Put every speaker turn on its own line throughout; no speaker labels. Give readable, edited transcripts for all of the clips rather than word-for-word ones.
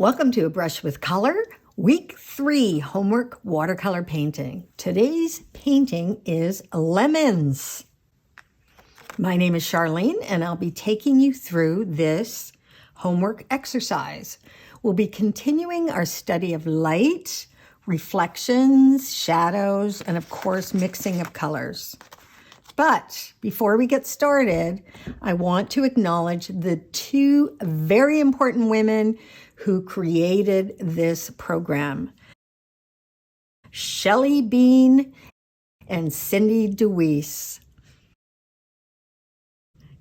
Welcome to A Brush with Color, Week 3 Homework Watercolor Painting. Today's painting is lemons. My name is Charlene, and I'll be taking you through this homework exercise. We'll be continuing our study of light, reflections, shadows, and of course, mixing of colors. But before we get started, I want to acknowledge the two very important women who created this program, Shelley Bean and Cindy DeWeese.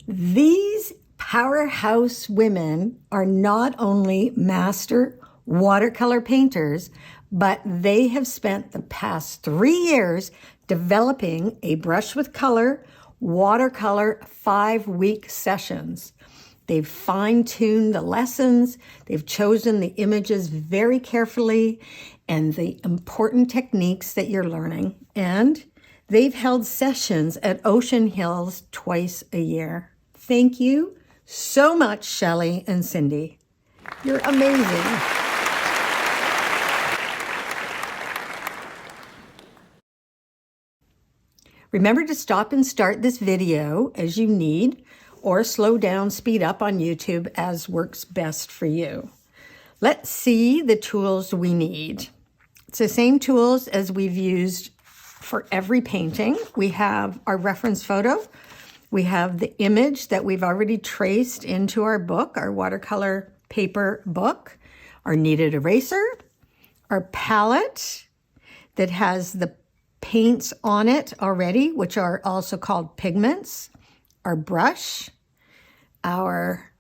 These powerhouse women are not only master watercolor painters, but they have spent the past 3 years developing a brush with color watercolor 5-week sessions. They've fine-tuned the lessons, they've chosen the images very carefully and the important techniques that you're learning. And they've held sessions at Ocean Hills twice a year. Thank you so much, Shelley and Cindy. You're amazing. Remember to stop and start this video as you need, or slow down, speed up on YouTube as works best for you. Let's see the tools we need. It's the same tools as we've used for every painting. We have our reference photo. We have the image that we've already traced into our book, our watercolor paper book, our kneaded eraser, our palette that has the paints on it already, which are also called pigments, our brush, our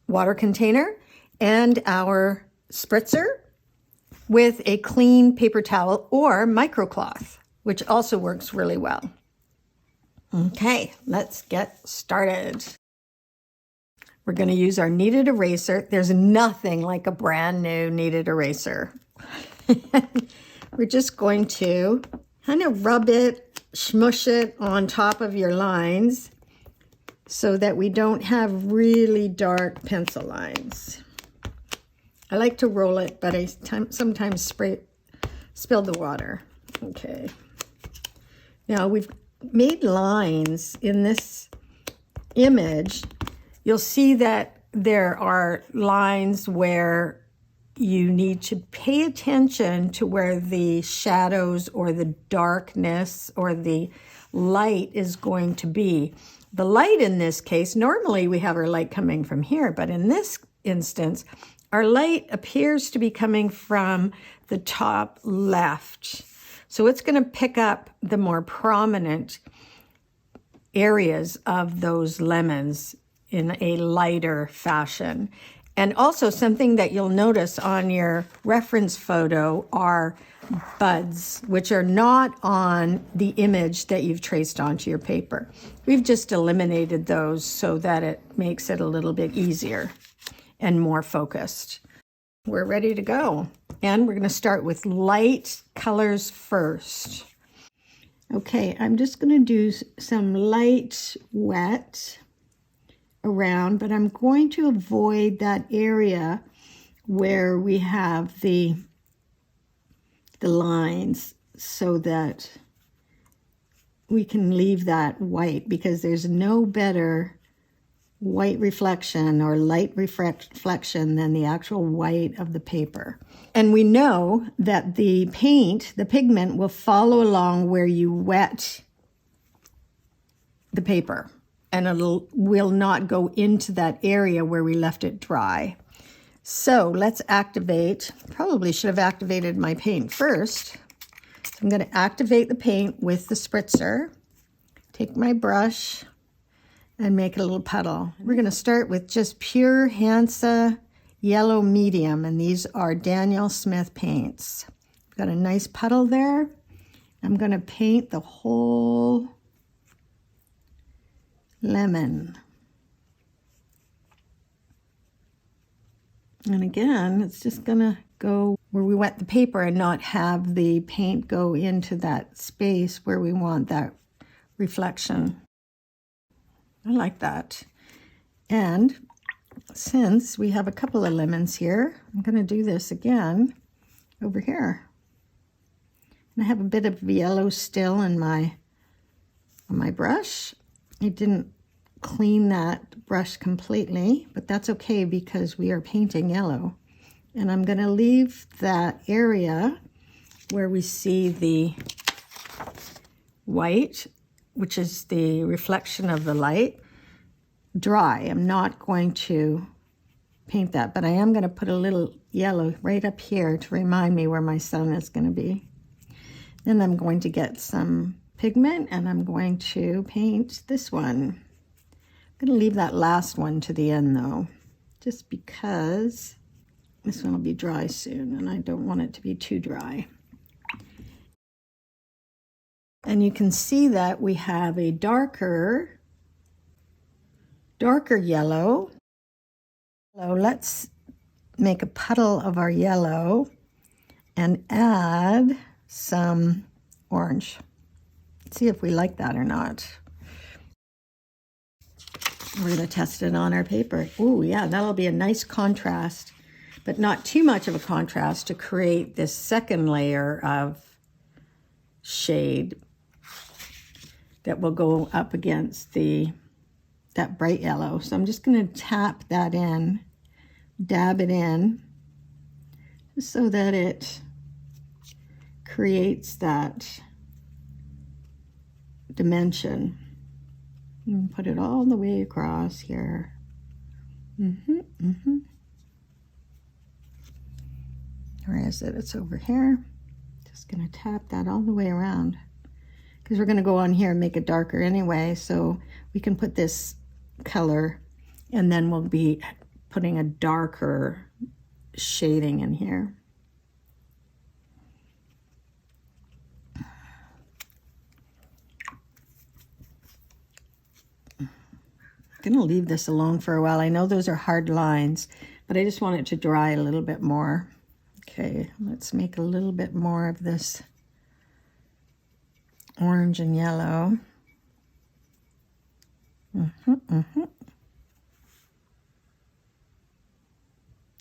water container, and our spritzer with a clean paper towel or microcloth, which also works really well. Okay, let's get started. We're going to use our kneaded eraser. There's nothing like a brand new kneaded eraser. We're just going to kind of rub it, smush it on top of your lines so that we don't have really dark pencil lines. I like to roll it, but I sometimes spill the water. Okay. Now we've made lines in this image. You'll see that there are lines where you need to pay attention to where the shadows or the darkness or the light is going to be. The light in this case, normally we have our light coming from here, but in this instance, our light appears to be coming from the top left. So it's going to pick up the more prominent areas of those lemons in a lighter fashion. And also something that you'll notice on your reference photo are buds, which are not on the image that you've traced onto your paper. We've just eliminated those so that it makes it a little bit easier and more focused. We're ready to go. And we're going to start with light colors first. Okay, I'm just going to do some light wet around, but I'm going to avoid that area where we have the lines so that we can leave that white, because there's no better white reflection or light reflection than the actual white of the paper. And we know that the paint, the pigment, will follow along where you wet the paper, and it will not go into that area where we left it dry. So let's activate. Probably should have activated my paint first. So I'm going to activate the paint with the spritzer. Take my brush and make a little puddle. We're going to start with just pure Hansa yellow medium, and these are Daniel Smith paints. Got a nice puddle there. I'm going to paint the whole lemon. And again, it's just gonna go where we wet the paper and not have the paint go into that space where we want that reflection. I like that. And since we have a couple of lemons here, I'm going to do this again over here. And I have a bit of yellow still in on my brush. I didn't clean that brush completely, but that's okay because we are painting yellow. And I'm going to leave that area where we see the white, which is the reflection of the light, dry. I'm not going to paint that, but I am going to put a little yellow right up here to remind me where my sun is going to be. Then I'm going to get some pigment and I'm going to paint this one. I'm going to leave that last one to the end though, just because this one will be dry soon and I don't want it to be too dry. And you can see that we have a darker yellow. So let's make a puddle of our yellow and add some orange. Let's see if we like that or not. We're going to test it on our paper. Oh yeah, that'll be a nice contrast, but not too much of a contrast to create this second layer of shade that will go up against that bright yellow. So I'm just going to tap that in, dab it in, just so that it creates that dimension. And put it all the way across here. Where is it? It's over here. Just going to tap that all the way around, because we're going to go on here and make it darker anyway, so we can put this color and then we'll be putting a darker shading in here. I'm going to leave this alone for a while. I know those are hard lines, but I just want it to dry a little bit more. Okay, let's make a little bit more of this orange and yellow.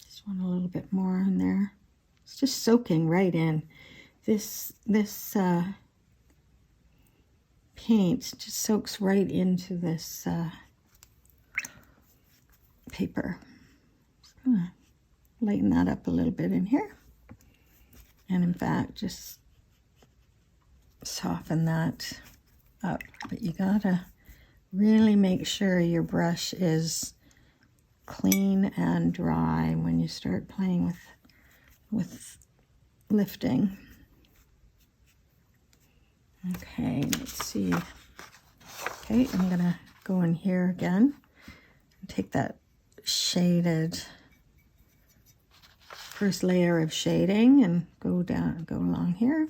Just want a little bit more in there. It's just soaking right in. This paint just soaks right into this paper. Just gonna lighten that up a little bit in here. And in fact, just soften that up. But you gotta really make sure your brush is clean and dry when you start playing with lifting. Okay, let's see. Okay, I'm gonna go in here again and take that shaded first layer of shading and go along here.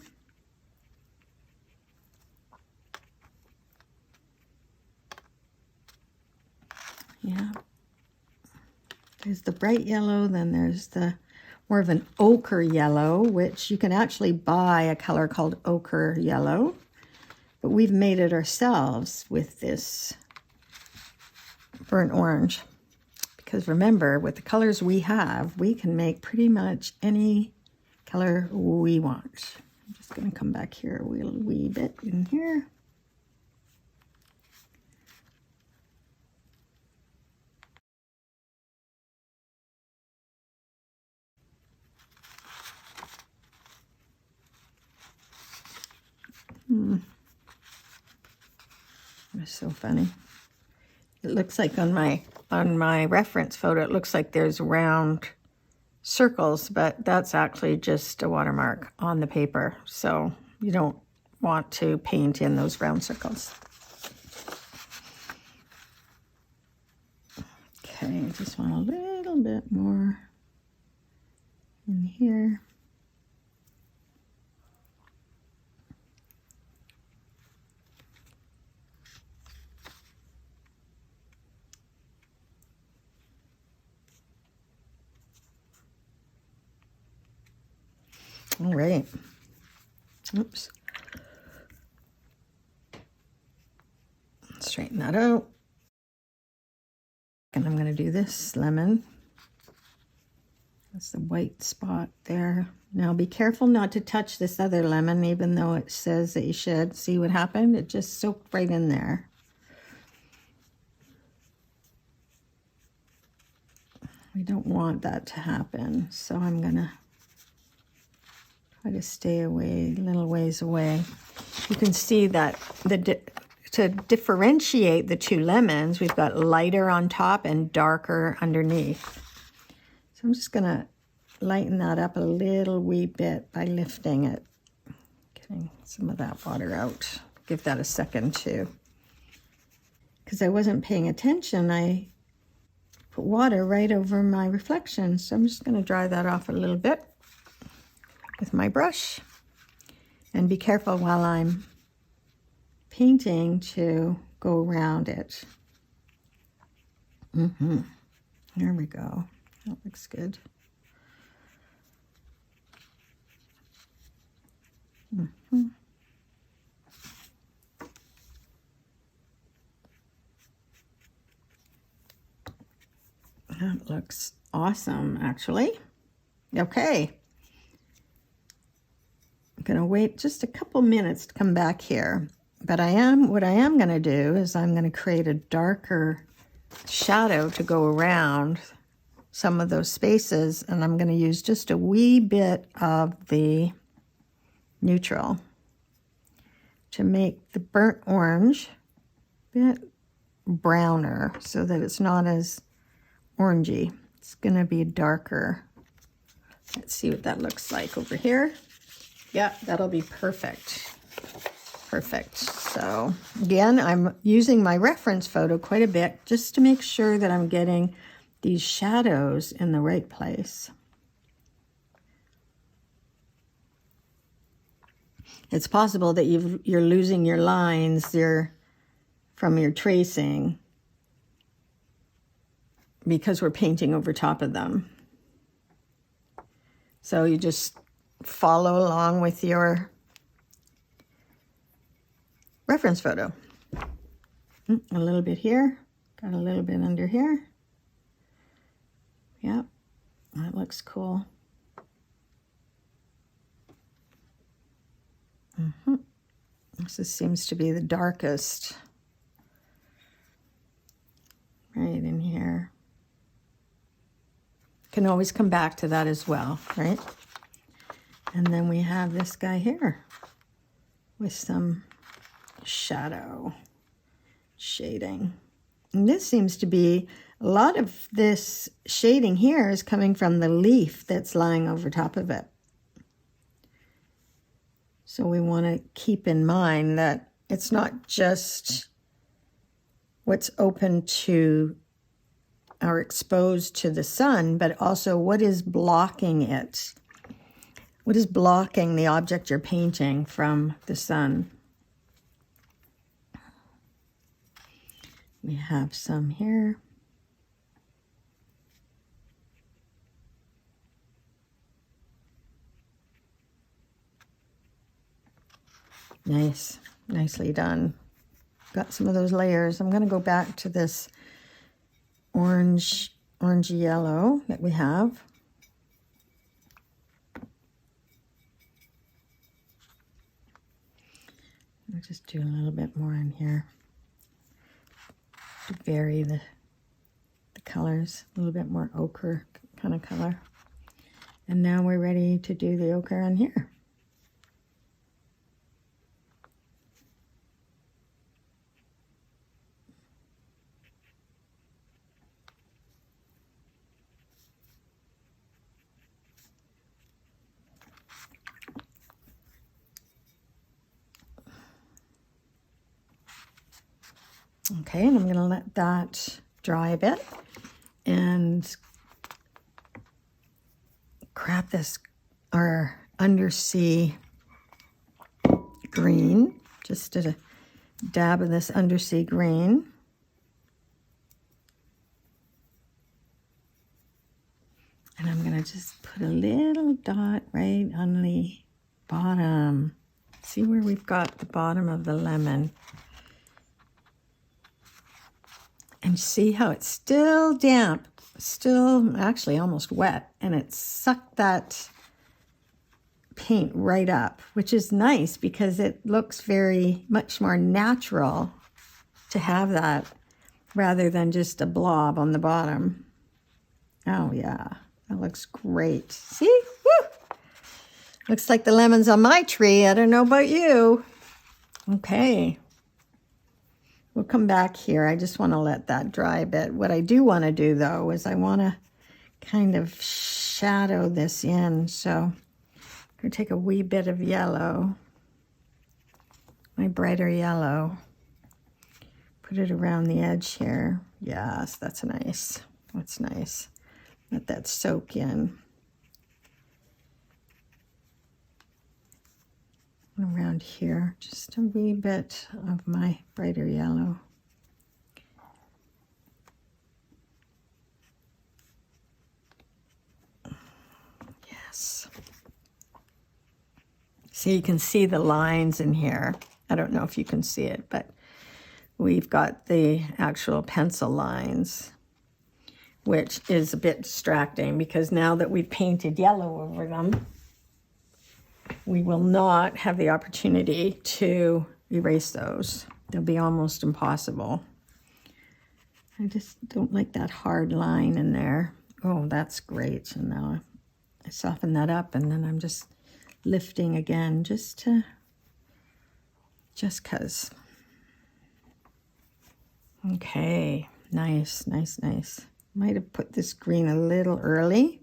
Yeah, there's the bright yellow, then there's the more of an ochre yellow, which you can actually buy a color called ochre yellow, but we've made it ourselves with this burnt orange. Because remember, with the colors we have, we can make pretty much any color we want. I'm just going to come back here a wee bit in here. That's so funny. It looks like on my reference photo, it looks like there's round circles, but that's actually just a watermark on the paper. So you don't want to paint in those round circles. Okay, I just want a little bit more in here. All right. Oops. Straighten that out. And I'm going to do this lemon. That's the white spot there. Now be careful not to touch this other lemon, even though it says that you should. See what happened? It just soaked right in there. We don't want that to happen, so I'm going to try to stay away, a little ways away. You can see that to differentiate the two lemons, we've got lighter on top and darker underneath. So I'm just going to lighten that up a little wee bit by lifting it, getting some of that water out. Give that a second too. Because I wasn't paying attention, I put water right over my reflection. So I'm just going to dry that off a little bit with my brush. And be careful while I'm painting to go around it. There we go. That looks good. That looks awesome, actually. Okay. I'm going to wait just a couple minutes to come back here. But what I am going to do is I'm going to create a darker shadow to go around some of those spaces, and I'm going to use just a wee bit of the neutral to make the burnt orange a bit browner so that it's not as orangey. It's going to be darker. Let's see what that looks like over here. Yeah, that'll be perfect. Perfect. So again, I'm using my reference photo quite a bit just to make sure that I'm getting these shadows in the right place. It's possible that you're losing your lines from your tracing because we're painting over top of them. So you just follow along with your reference photo. A little bit here, got a little bit under here. Yep, that looks cool. This seems to be the darkest right in here. Can always come back to that as well, right? And then we have this guy here with some shadow shading. And this seems to be, a lot of this shading here is coming from the leaf that's lying over top of it. So we want to keep in mind that it's not just what's open to or exposed to the sun, but also what is blocking it. What is blocking the object you're painting from the sun? We have some here. Nice, nicely done. Got some of those layers. I'm going to go back to this orange yellow that we have. I'll just do a little bit more in here to vary the colors, a little bit more ochre kind of color. And now we're ready to do the ochre on here. Okay, and I'm going to let that dry a bit and grab this, our undersea green, just a dab of this undersea green. And I'm going to just put a little dot right on the bottom. See where we've got the bottom of the lemon. And see how it's still damp, still actually almost wet, and it sucked that paint right up, which is nice because it looks very much more natural to have that rather than just a blob on the bottom. Oh yeah, that looks great. See? Woo! Looks like the lemons on my tree. I don't know about you. Okay. We'll come back here. I just want to let that dry a bit. What I do want to do though is I want to kind of shadow this in. So I'm going to take a wee bit of yellow, my brighter yellow, put it around the edge here. Yes, that's nice. That's nice. Let that soak in. And around here, just a wee bit of my brighter yellow. Yes. So you can see the lines in here. I don't know if you can see it, but we've got the actual pencil lines, which is a bit distracting because now that we've painted yellow over them, we will not have the opportunity to erase those. They'll be almost impossible. I just don't like that hard line in there. Oh, that's great. And now I soften that up, and then I'm just lifting again just because. Okay, nice, nice, nice. Might have put this green a little early.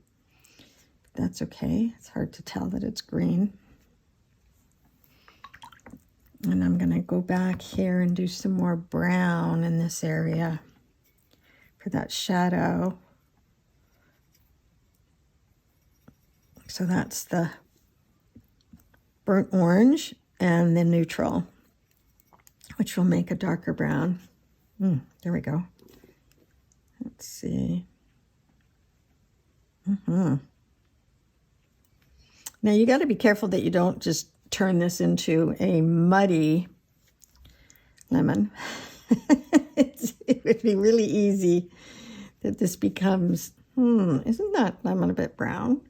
That's okay. It's hard to tell that it's green. And I'm going to go back here and do some more brown in this area for that shadow. So that's the burnt orange and the neutral, which will make a darker brown. There we go. Let's see. Now you got to be careful that you don't just turn this into a muddy lemon. It would be really easy that this becomes, isn't that lemon a bit brown?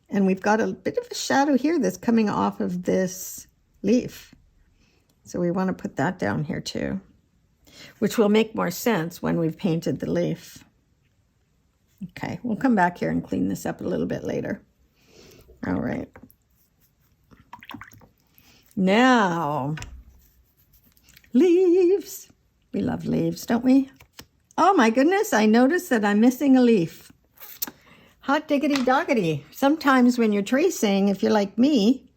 And we've got a bit of a shadow here that's coming off of this leaf. So we want to put that down here too, which will make more sense when we've painted the leaf. Okay, we'll come back here and clean this up a little bit later. All right. Now, leaves. We love leaves, don't we? Oh my goodness, I noticed that I'm missing a leaf. Hot diggity doggity. Sometimes when you're tracing, if you're like me,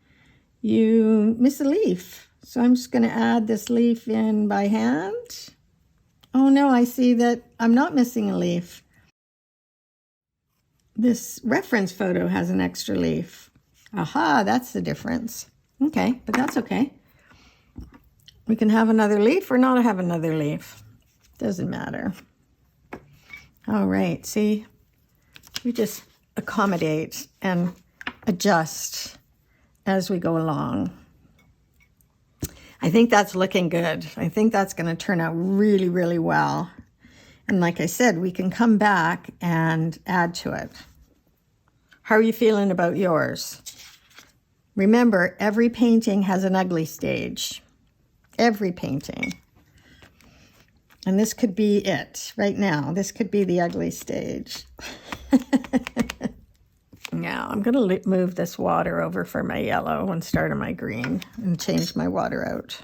you miss a leaf. So I'm just going to add this leaf in by hand. Oh no, I see that I'm not missing a leaf. This reference photo has an extra leaf. Aha, that's the difference. Okay, but that's okay. We can have another leaf or not have another leaf. Doesn't matter. All right, see, we just accommodate and adjust as we go along. I think that's looking good. I think that's going to turn out really, really well. And like I said, we can come back and add to it. How are you feeling about yours? Remember, every painting has an ugly stage. Every painting. And this could be it right now. This could be the ugly stage. Now, I'm going to move this water over for my yellow and start on my green and change my water out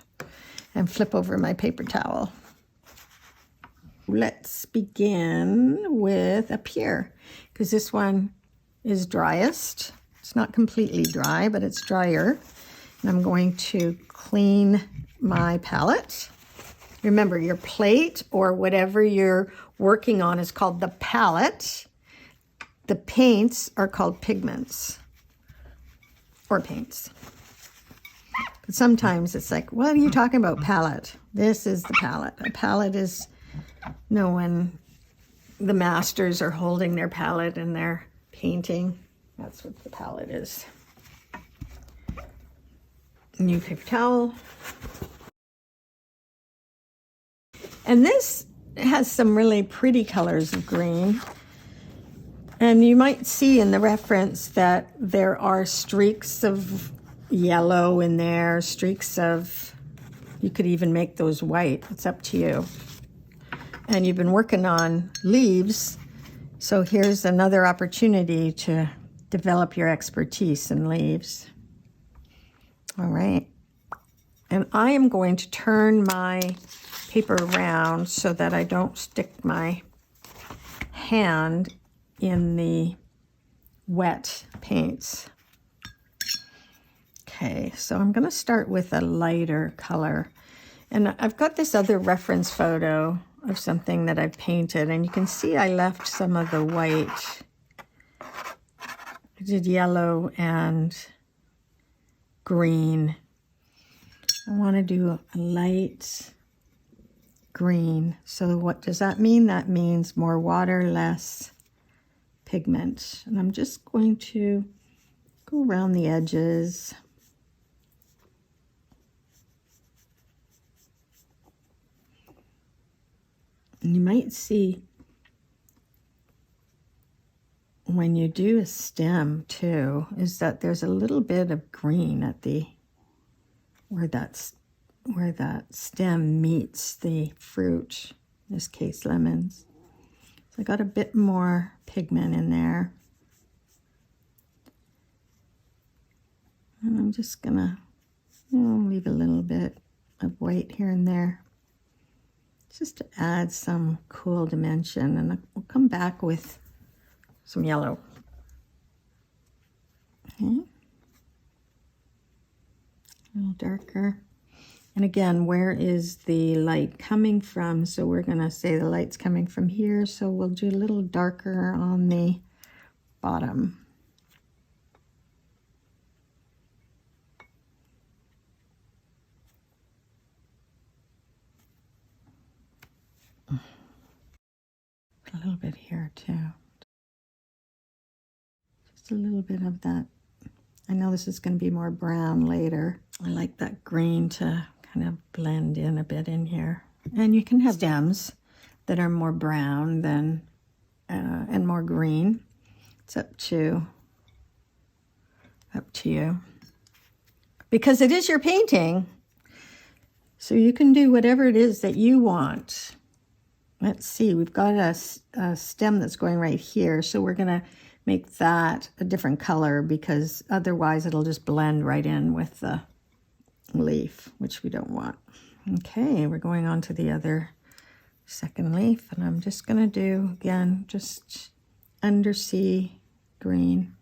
and flip over my paper towel. Let's begin with up here because this one is driest. It's not completely dry, but it's drier. And I'm going to clean my palette. Remember, your plate or whatever you're working on is called the palette. The paints are called pigments or paints. But sometimes it's like, what are you talking about, palette? This is the palette. A palette is, when the masters are holding their palette and they're painting. That's what the palette is. New paper towel. And this it has some really pretty colors of green. And you might see in the reference that there are streaks of yellow in there, streaks of, you could even make those white. It's up to you. And you've been working on leaves, so here's another opportunity to develop your expertise in leaves. All right. And I am going to turn my paper around so that I don't stick my hand in the wet paints. Okay, so I'm going to start with a lighter color. And I've got this other reference photo of something that I've painted, and you can see I left some of the white. I did yellow and green. I want to do a light green. So what does that mean? That means more water, less pigment. And I'm just going to go around the edges. And you might see when you do a stem too, is that there's a little bit of green at the where that stem meets the fruit, in this case lemons. So I got a bit more pigment in there. And I'm just gonna leave a little bit of white here and there, just to add some cool dimension, and we'll come back with some yellow. Okay. A little darker. And again, where is the light coming from? So we're going to say the light's coming from here, so we'll do a little darker on the bottom. A little bit here too. Just a little bit of that. I know this is going to be more brown later. I like that green to kind of blend in a bit in here. And you can have stems that are more brown than and more green. It's up to you. Because it is your painting, so you can do whatever it is that you want. Let's see, we've got a stem that's going right here, so we're going to make that a different color because otherwise it'll just blend right in with the leaf, which we don't want. Okay, we're going on to the other second leaf, and I'm just going to do, again, just undersea green.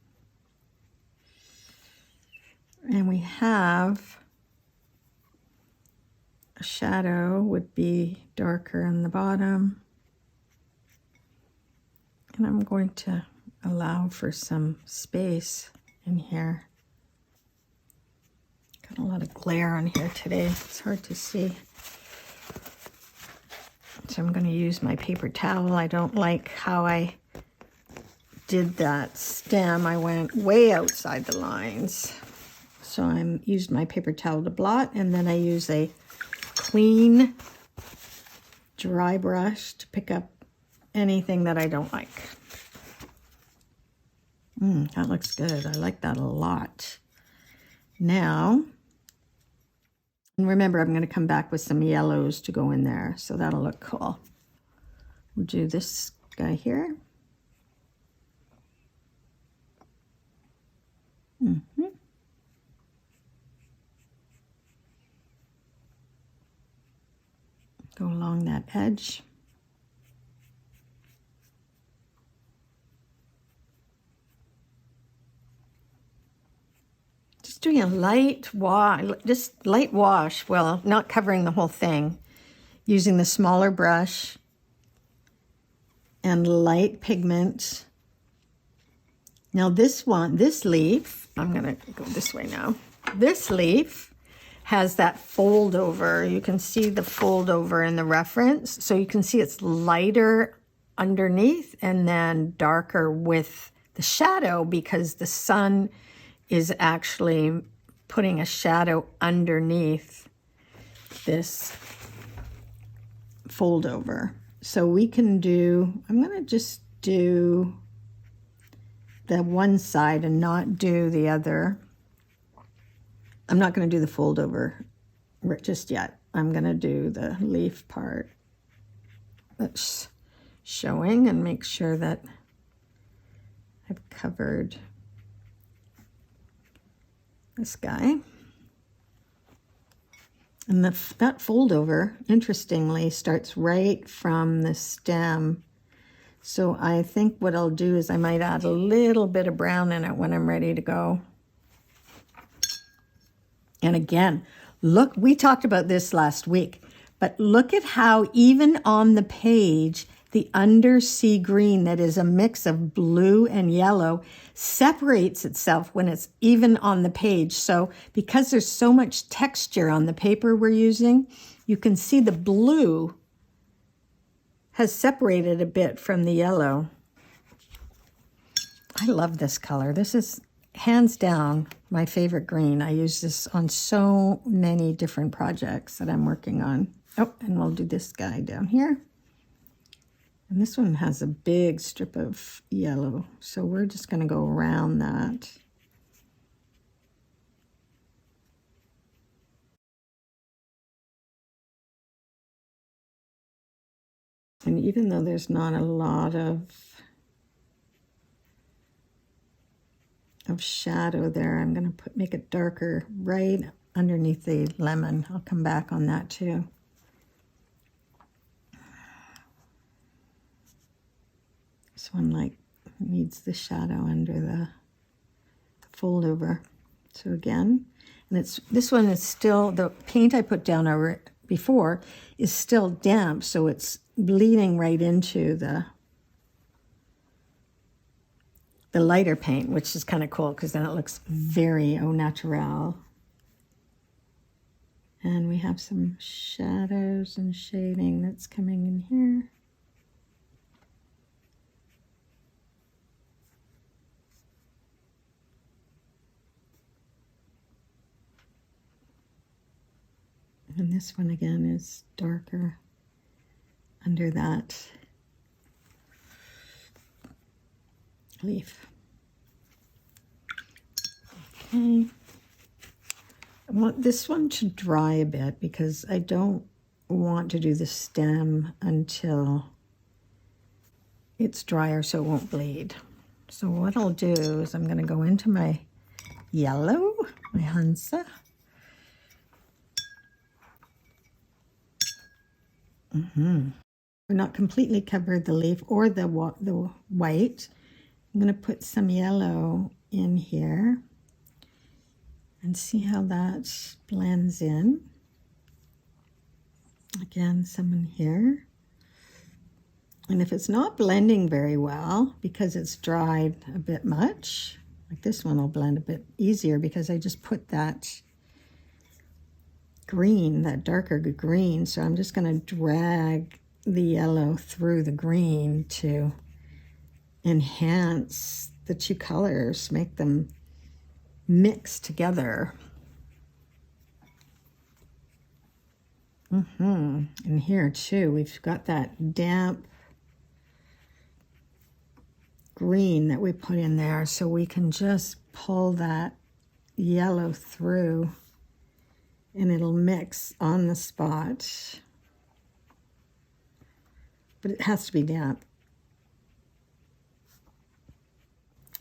And we have a shadow would be darker on the bottom. And I'm going to allow for some space in here. Got a lot of glare on here today. It's hard to see. So I'm going to use my paper towel. I don't like how I did that stem. I went way outside the lines. So I used my paper towel to blot, and then I use a clean dry brush to pick up anything that I don't like. That looks good. I like that a lot. Now, and remember, I'm going to come back with some yellows to go in there, so that'll look cool. We'll do this guy here. Go along that edge. Just doing a light wash, just light wash, well, not covering the whole thing. Using the smaller brush and light pigment. Now this leaf, I'm gonna go this way now. This leaf has that fold over. You can see the fold over in the reference. So you can see it's lighter underneath and then darker with the shadow because the sun is actually putting a shadow underneath this fold over. So we can do, I'm going to just do the one side and not do the other. I'm not going to do the fold over just yet. I'm going to do the leaf part that's showing and make sure that I've covered this guy. And that fold over, interestingly, starts right from the stem. So I think what I'll do is I might add a little bit of brown in it when I'm ready to go. And again, look, we talked about this last week, but look at how even on the page, the undersea green that is a mix of blue and yellow separates itself when it's even on the page. So because there's so much texture on the paper we're using, you can see the blue has separated a bit from the yellow. I love this color. This is hands down my favorite green. I use this on so many different projects that I'm working on. Oh, and we'll do this guy down here. And this one has a big strip of yellow, so we're just going to go around that. And even though there's not a lot of shadow there, I'm going to make it darker right underneath the lemon. I'll come back on that too. This one like needs the shadow under the fold over. So again, and this one is still, the paint I put down over it before is still damp, so it's bleeding right into the lighter paint, which is kind of cool because then it looks very au naturel. And we have some shadows and shading that's coming in here. And this one again is darker under that leaf. Okay. I want this one to dry a bit because I don't want to do the stem until it's drier so it won't bleed. So what I'll do is I'm going to go into my yellow, my Hansa. We're not completely covered the leaf or the white. I'm going to put some yellow in here and see how that blends in. Again, some in here. And if it's not blending very well because it's dried a bit much, like this one will blend a bit easier because I just put that green, that darker green. So I'm just going to drag the yellow through the green to enhance the two colors, make them mix together. And here too, we've got that damp green that we put in there, so we can just pull that yellow through and it'll mix on the spot. But it has to be damp.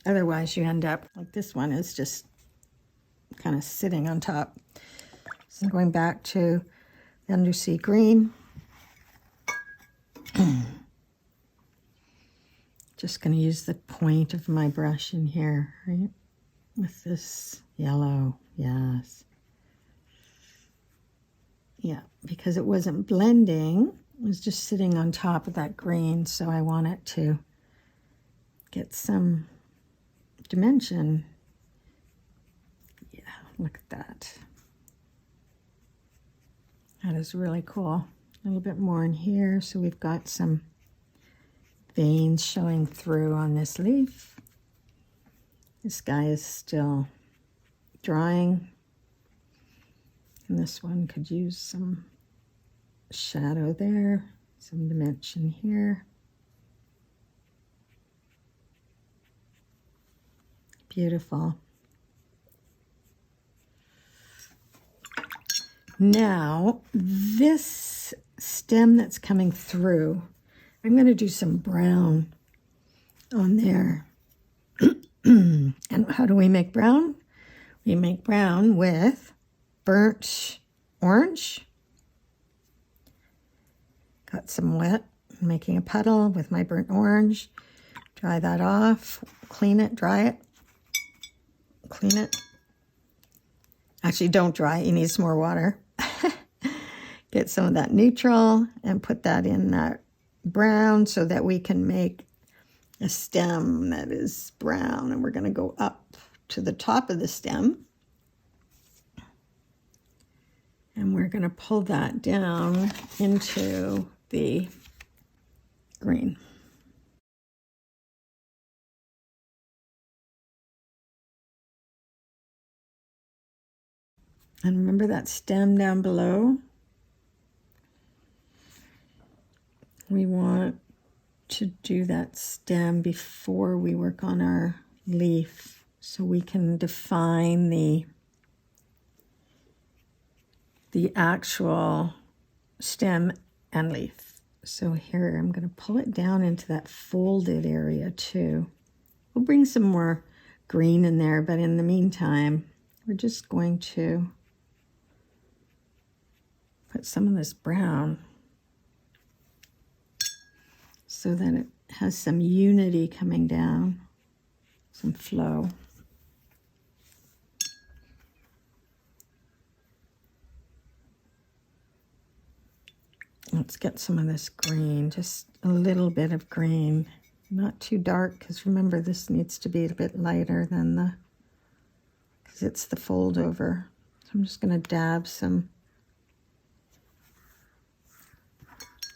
Otherwise you end up like this one is just kind of sitting on top. So going back to the undersea green. Just going to use the point of my brush in here, right? With this yellow, yes. Yeah, because it wasn't blending, it was just sitting on top of that green, so I want it to get some dimension. Yeah, look at that. That is really cool. A little bit more in here, so we've got some veins showing through on this leaf. This guy is still drying. And this one could use some shadow there. some dimension here. Beautiful. Now, this stem that's coming through, I'm going to do some brown on there. And how do we make brown? We make brown with burnt orange. Got some wet, I'm making a puddle with my burnt orange. Dry that off, clean it, dry it, clean it. Actually, don't dry it, you need some more water. Get some of that neutral and put that in that brown so that we can make a stem that is brown. And we're going to go up to the top of the stem. And we're going to pull that down into the green. And remember that stem down below? We want to do that stem before we work on our leaf so we can define the actual stem and leaf. So here I'm going to pull it down into that folded area too. We'll bring some more green in there, but in the meantime, we're just going to put some of this brown so that it has some unity coming down, some flow. Let's get some of this green, just a little bit of green, not too dark, because remember this needs to be a bit lighter than because it's the fold over. So I'm just going to dab some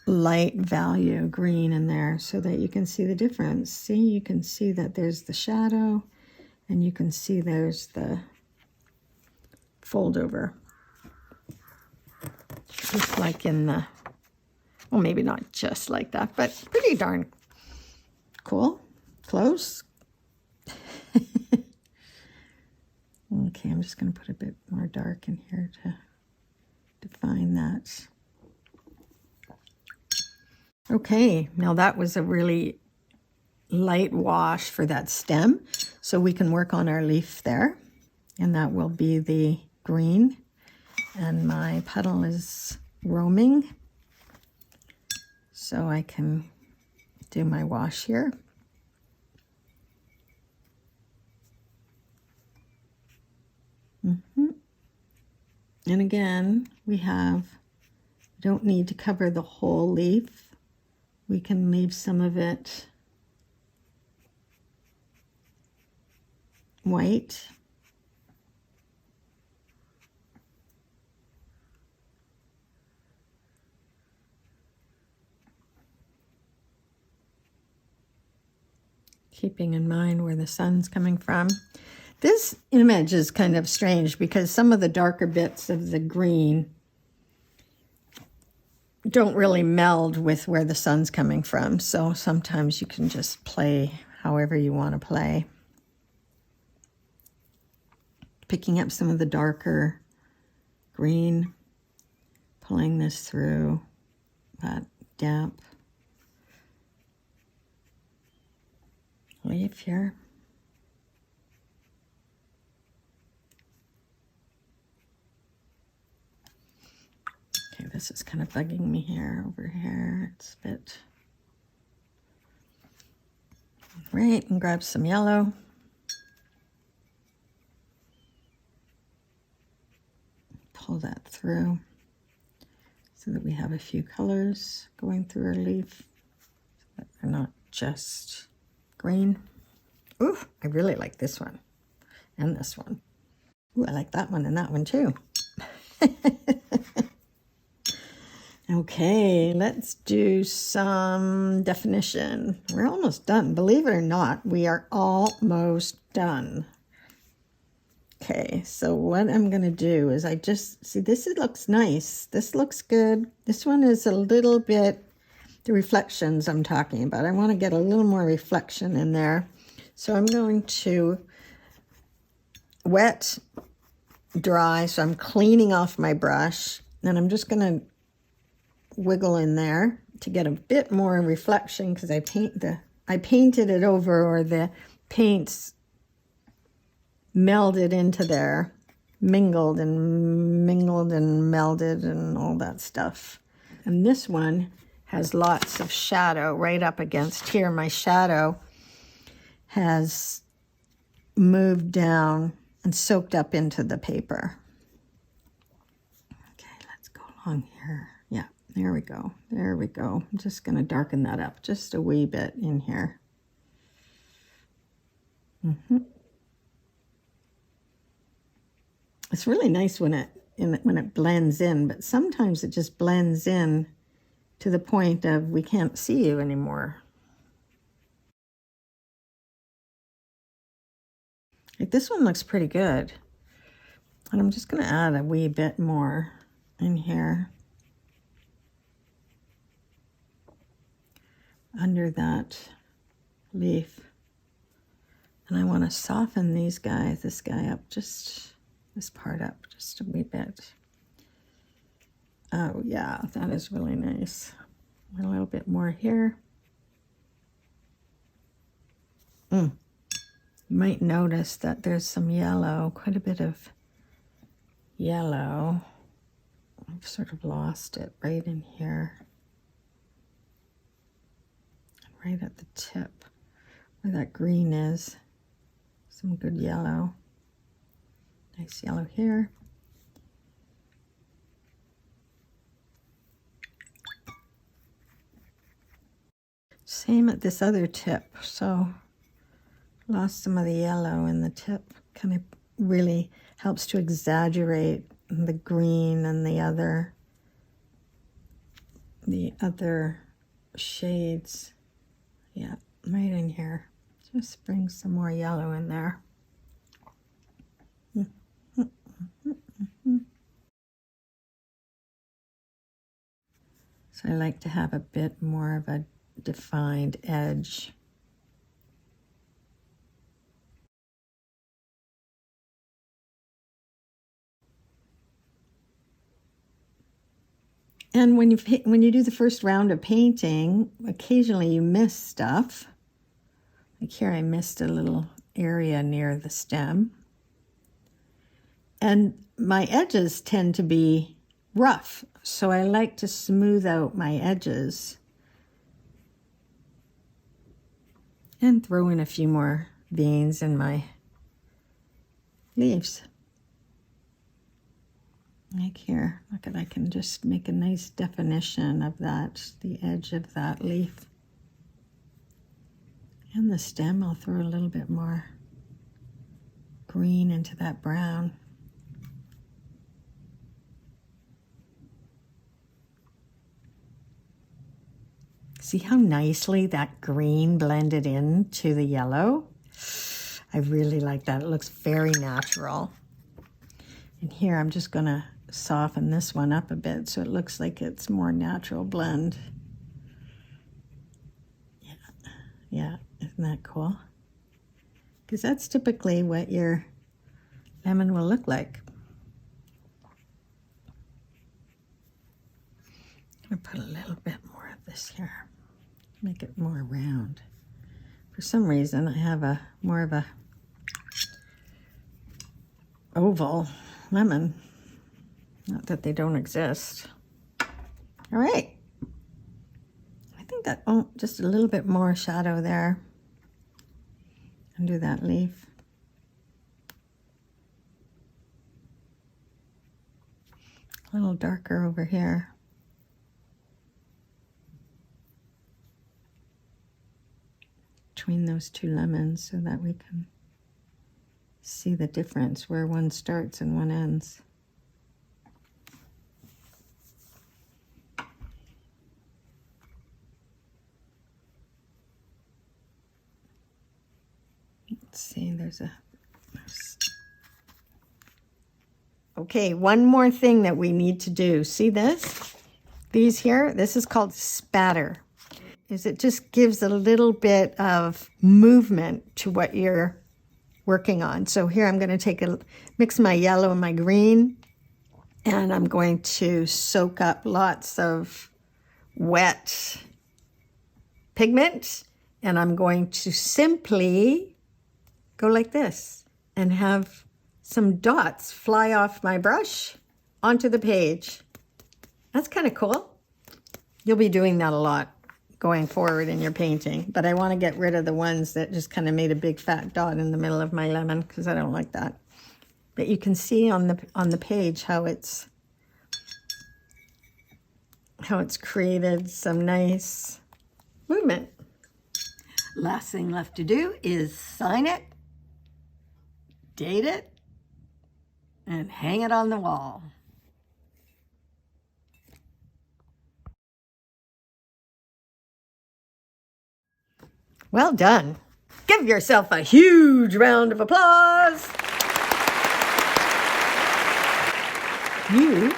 light value green in there so that you can see the difference. See, you can see that there's the shadow and you can see there's the fold over. Just like in the, well, maybe not just like that, but pretty darn cool. Close. Okay, I'm just going to put a bit more dark in here to define that. Okay, now that was a really light wash for that stem, so we can work on our leaf there, and that will be the green. And my puddle is roaming, so I can do my wash here. And again, we don't need to cover the whole leaf. We can leave some of it white. Keeping in mind where the sun's coming from. This image is kind of strange because some of the darker bits of the green don't really meld with where the sun's coming from. So sometimes you can just play however you want to play. Picking up some of the darker green, pulling this through that damp leaf here. Okay, this is kind of bugging me here, over here. It's a bit... Right, and grab some yellow. Pull that through so that we have a few colors going through our leaf, so that they're not just green. Ooh, I really like this one and this one. Ooh, I like that one and that one too. Okay, let's do some definition. We're almost done. Believe it or not, we are almost done. Okay, so what I'm going to do is see, this looks nice. This looks good. This one is a little bit the reflections I'm talking about. I want to get a little more reflection in there. So I'm going to wet, dry, so I'm cleaning off my brush, and I'm just going to wiggle in there to get a bit more reflection because I painted it over, or the paints melded into there, mingled and melded and all that stuff. And this one has lots of shadow right up against here. My shadow has moved down and soaked up into the paper. Okay, let's go along here. Yeah, there we go. There we go. I'm just going to darken that up just a wee bit in here. It's really nice when it blends in, but sometimes it just blends in to the point of we can't see you anymore. Like this one looks pretty good. And I'm just going to add a wee bit more in here under that leaf. And I want to soften this guy up, just this part up just a wee bit. Oh yeah, that is really nice. A little bit more here. You might notice that there's some yellow, quite a bit of yellow. I've sort of lost it right in here. Right at the tip where that green is. Some good yellow. Nice yellow here. Same at this other tip. So lost some of the yellow in the tip. Kind of really helps to exaggerate the green and the other shades. Yeah, right in here. Just bring some more yellow in there. So I like to have a bit more of a defined edge. And when you do the first round of painting, occasionally you miss stuff. Like here I missed a little area near the stem. And my edges tend to be rough, so I like to smooth out my edges and throw in a few more veins in my leaves. Like here, look at, I can just make a nice definition of that, the edge of that leaf. And the stem, I'll throw a little bit more green into that brown. See how nicely that green blended into the yellow? I really like that. It looks very natural. And here I'm just going to soften this one up a bit so it looks like it's more natural blend. Yeah, isn't that cool? Because that's typically what your lemon will look like. I'm going to put a little bit more of this here, make it more round. For some reason, I have more of a oval lemon. Not that they don't exist. All right. I think that, just a little bit more shadow there under that leaf. A little darker over here. Between those two lemons so that we can see the difference where one starts and one ends. Let's see, okay, one more thing that we need to do. See this? These here, this is called spatter. is it just gives a little bit of movement to what you're working on. So here I'm going to mix my yellow and my green, and I'm going to soak up lots of wet pigment, and I'm going to simply go like this and have some dots fly off my brush onto the page. That's kind of cool. You'll be doing that a lot going forward in your painting, but I want to get rid of the ones that just kind of made a big fat dot in the middle of my lemon because I don't like that. But you can see on the page how it's created some nice movement. Last thing left to do is sign it, date it, and hang it on the wall. Well done. Give yourself a huge round of applause. You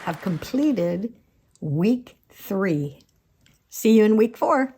have completed week 3. See you in week 4.